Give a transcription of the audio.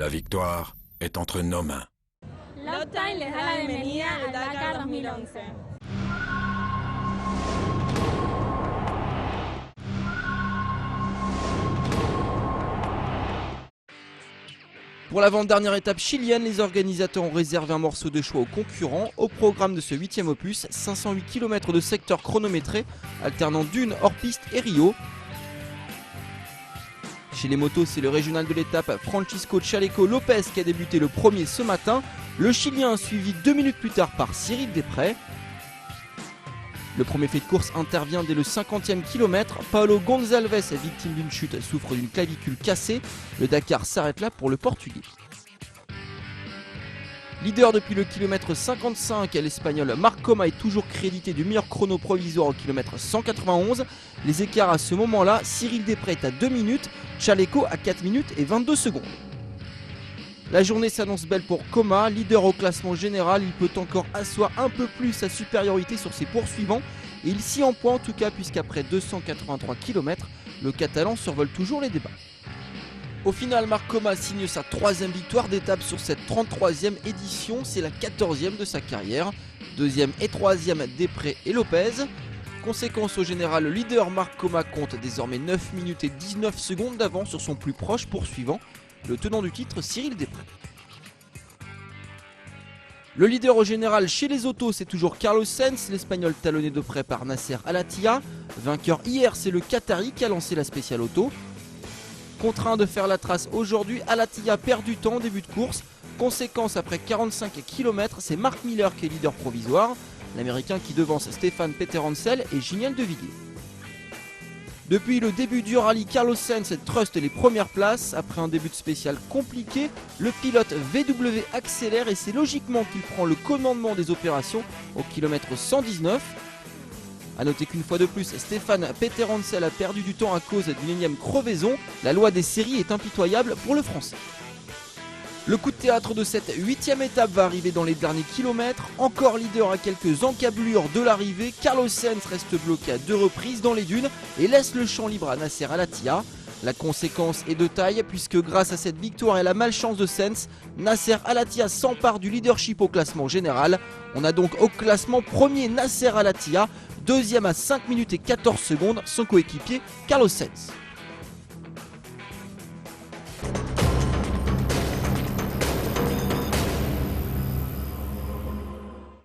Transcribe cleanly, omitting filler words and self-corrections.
La victoire est entre nos mains. Loptime les da la bienvenida al Dakar 2011. Pour l'avant-dernière étape chilienne, les organisateurs ont réservé un morceau de choix aux concurrents. Au programme de ce 8e opus, 508 km de secteur chronométré, alternant dunes, hors-piste et Rio. Chez les motos, c'est le régional de l'étape Francisco Chaleco Lopez qui a débuté le premier ce matin. Le Chilien suivi 2 minutes plus tard par Cyril Desprez. Le premier fait de course intervient dès le 50e kilomètre. Paulo Gonçalves, victime d'une chute, souffre d'une clavicule cassée. Le Dakar s'arrête là pour le Portugais. Leader depuis le kilomètre 55, l'Espagnol Marc Coma est toujours crédité du meilleur chrono provisoire au kilomètre 191. Les écarts à ce moment-là, Cyril Desprez est à 2 minutes, Chaleco à 4 minutes et 22 secondes. La journée s'annonce belle pour Coma, leader au classement général, il peut encore asseoir un peu plus sa supériorité sur ses poursuivants. Et il s'y emploie en tout cas puisqu'après 283 km, le Catalan survole toujours les débats. Au final, Marc Coma signe sa 3e victoire d'étape sur cette 33e édition, c'est la 14e de sa carrière. 2e et 3e Desprez et Lopez. Conséquence au général, le leader Marc Coma compte désormais 9 minutes et 19 secondes d'avance sur son plus proche poursuivant, le tenant du titre Cyril Desprez. Le leader au général chez les autos, c'est toujours Carlos Sainz, l'Espagnol talonné de près par Nasser Al-Attiyah. Vainqueur hier, c'est le Qatari qui a lancé la spéciale auto. Contraint de faire la trace aujourd'hui, Al-Attiyah perd du temps en début de course. Conséquence, après 45 km, c'est Mark Miller qui est leader provisoire. L'Américain qui devance Stéphane Peterhansel et Giniel De Villiers. Depuis le début du rallye, Carlos Sainz truste les premières places. Après un début de spécial compliqué, le pilote VW accélère et c'est logiquement qu'il prend le commandement des opérations au kilomètre 119. A noter qu'une fois de plus, Stéphane Peterhansel a perdu du temps à cause d'une énième crevaison. La loi des séries est impitoyable pour le Français. Le coup de théâtre de cette 8e étape va arriver dans les derniers kilomètres. Encore leader à quelques encablures de l'arrivée, Carlos Sainz reste bloqué à 2 reprises dans les dunes et laisse le champ libre à Nasser Al-Attiyah. La conséquence est de taille puisque grâce à cette victoire et la malchance de Sainz, Nasser Al-Attiyah s'empare du leadership au classement général. On a donc au classement premier Nasser Al-Attiyah, 2e à 5 minutes et 14 secondes, son coéquipier Carlos Sainz.